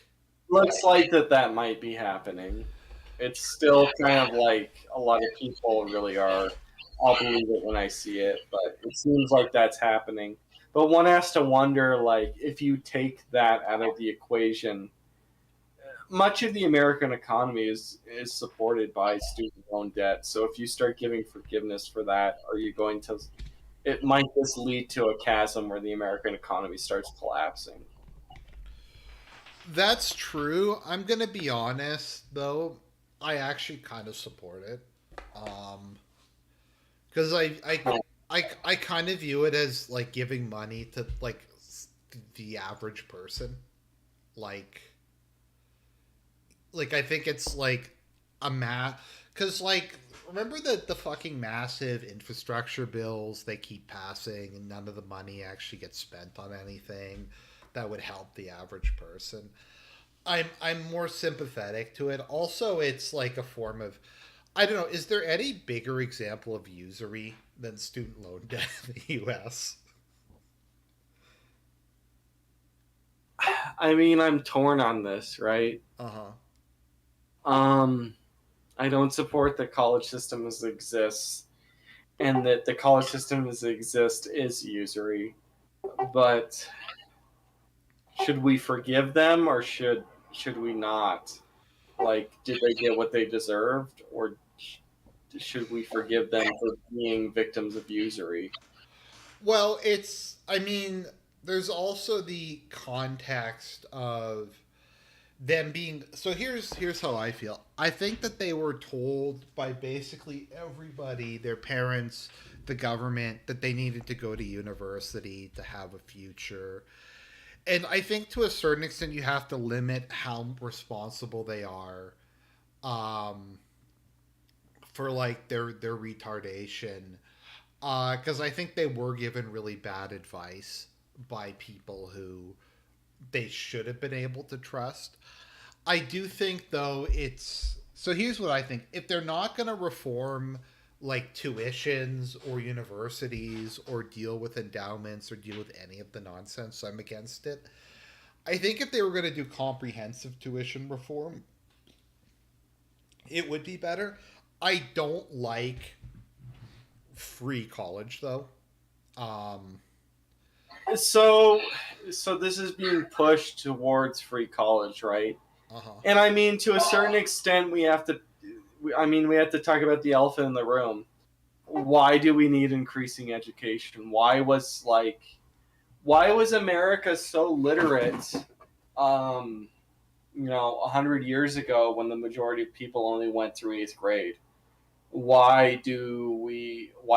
Looks like that might be happening. It's still kind of like a lot of people really are. I'll believe it when I see it, but it seems like that's happening. But one has to wonder, like, if you take that out of the equation, much of the American economy is supported by student loan debt. So if you start giving forgiveness for that, are you going to? It might just lead to a chasm where the American economy starts collapsing. that's true? I'm gonna be honest though. I actually kind of support it. Um, because I kind of view it as like giving money to like the average person. Like I think it's like a because like remember the fucking massive infrastructure bills they keep passing and none of the money actually gets spent on anything that would help the average person. I'm more sympathetic to it. Also, it's like a form of I don't know. Is there any bigger example of usury than student loan debt in the U.S.? I mean, I'm torn on this, right? Uh huh. Um, I don't support the college system as it exists, and that the college system as it exists is usury. But should we forgive them, or should we not? Like, did they get what they deserved, or should we forgive them for being victims of usury? Well, it's. I mean, there's also the context of them being. So here's how I feel. I think that they were told by basically everybody, their parents, the government, that they needed to go to university to have a future. And I think to a certain extent, you have to limit how responsible they are um, for like their retardation because I think they were given really bad advice by people who they should have been able to trust. I do think though it's so here's what I think. If they're not going to reform like tuitions or universities or deal with endowments or deal with any of the nonsense, I'm against it. I think if they were going to do comprehensive tuition reform, it would be better. I don't like free college though. Um, So, so this is being pushed towards free college, right? uh huh. And I mean, to a certain extent, we have to. I mean, we have to talk about the elephant in the room. Why do we need increasing education? Why was America so literate? Um, 100 years ago, when the majority of people only went through eighth grade. why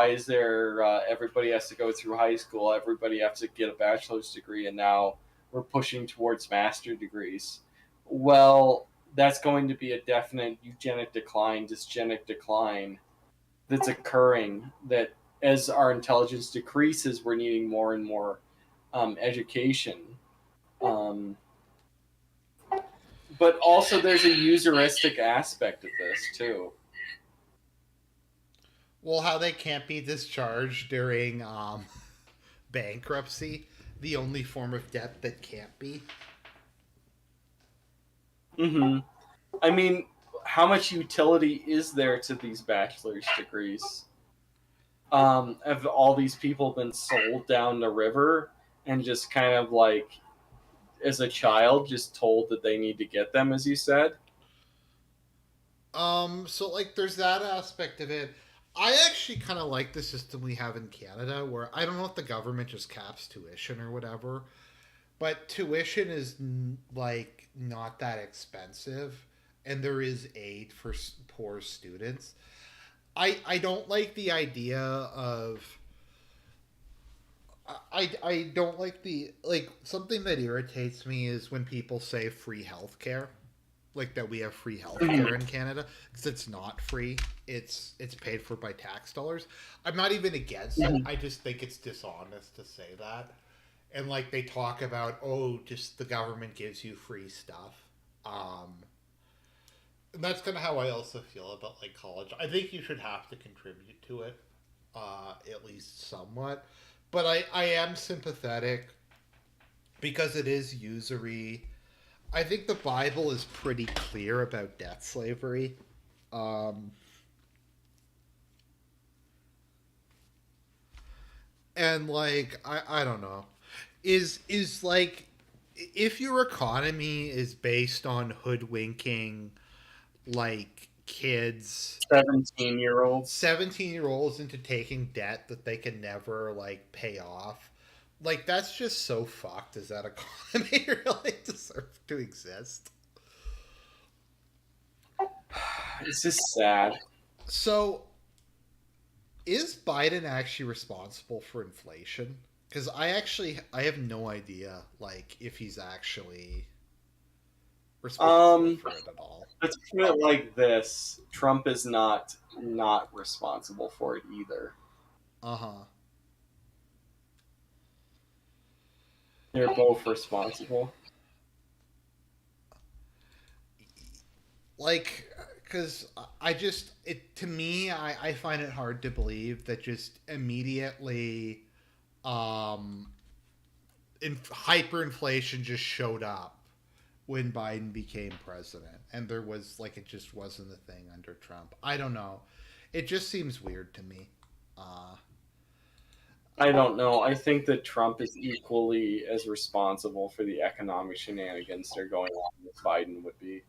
is there everybody has to go through high school, everybody has to get a bachelor's degree, and now we're pushing towards master degrees? Well, that's going to be a definite eugenic decline, dysgenic decline that's occurring, that as our intelligence decreases, we're needing more and more education. um, but also there's a useristic aspect of this too. Well, how they can't be discharged during bankruptcy, the only form of debt that can't be. Hmm. I mean, how much utility is there to these bachelor's degrees? Have all these people been sold down the river and just kind of like, as a child, just told that they need to get them, as you said? So like there's that aspect of it. I actually kind of like the system we have in Canada where I don't know if the government just caps tuition or whatever, but tuition is like not that expensive and there is aid for poor students. I don't like the idea of I don't like the like something that irritates me is when people say free healthcare, like that we have free healthcare in Canada, because it's not free. It's paid for by tax dollars. I'm not even against it. Mhm. I just think it's dishonest to say that. And like they talk about, oh, just the government gives you free stuff. And that's kind of how I also feel about like college. I think you should have to contribute to it, at least somewhat. But I am sympathetic because it is usury. I think the Bible is pretty clear about debt slavery. Um, and like I don't know. Is like if your economy is based on hoodwinking like kids 17-year-olds. 17-year-olds into taking debt that they can never like pay off, like that's just so fucked. Does that economy really deserve to exist? It's just sad. So is Biden actually responsible for inflation? Because I have no idea like if he's actually responsible Um, for it at all. let's put it like this: Trump is not responsible for it either. Uh-huh. They're both responsible. Like because I just it to me I find it hard to believe that just immediately um hyperinflation just showed up when Biden became president, and there was like it just wasn't a thing under Trump. I don't know. It just seems weird to me. Uh, I don't know. I think that Trump is equally as responsible for the economic shenanigans that are going on as Biden would be.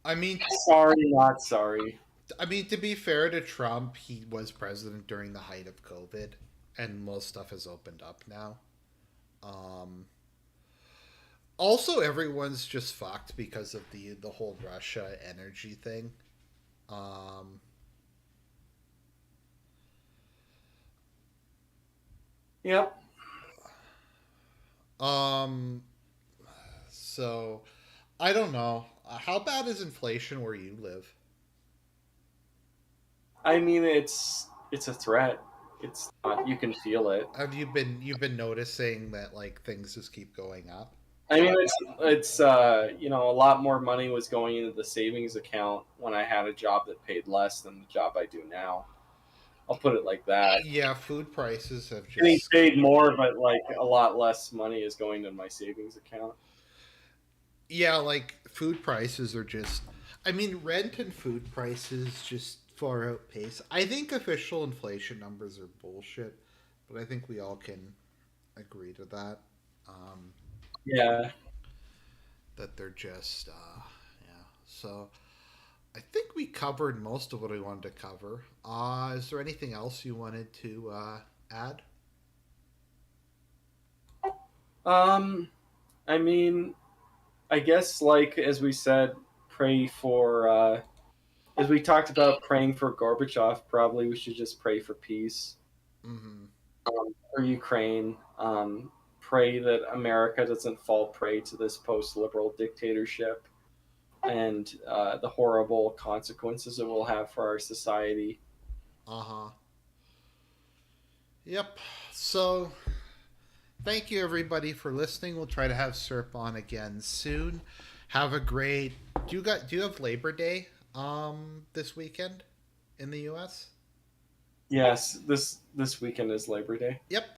I mean, Sorry, not sorry. to be fair to Trump, he was president during the height of COVID, and most stuff has opened up now. Um, Also, everyone's just fucked because of the whole Russia energy thing. Um, Yep. um, so I don't know. How bad is inflation where you live? I mean, it's a threat. It's not, you can feel it. Have you've been noticing that like things just keep going up? I mean, it's a lot more money was going into the savings account when I had a job that paid less than the job I do now. I'll put it like that. Yeah, food prices have Getting just paid more, but like a lot less money is going to my savings account. yeah, like food prices are just I mean rent and food prices just far outpace. I think official inflation numbers are bullshit, but I think we all can agree to that. Um, Yeah. that they're just yeah. So I think we covered most of what we wanted to cover. Is there anything else you wanted to add? Um. I mean, I guess like as we said, pray for as we talked about praying for Gorbachev, probably we should just pray for peace. Mm-hmm. For Ukraine. Pray that America doesn't fall prey to this post-liberal dictatorship and the horrible consequences it will have for our society. Uh-huh. Yep. So thank you everybody for listening. We'll try to have Serp on again soon. Have a great do you have Labor Day this weekend in the US? Yes, this weekend is Labor Day. Yep.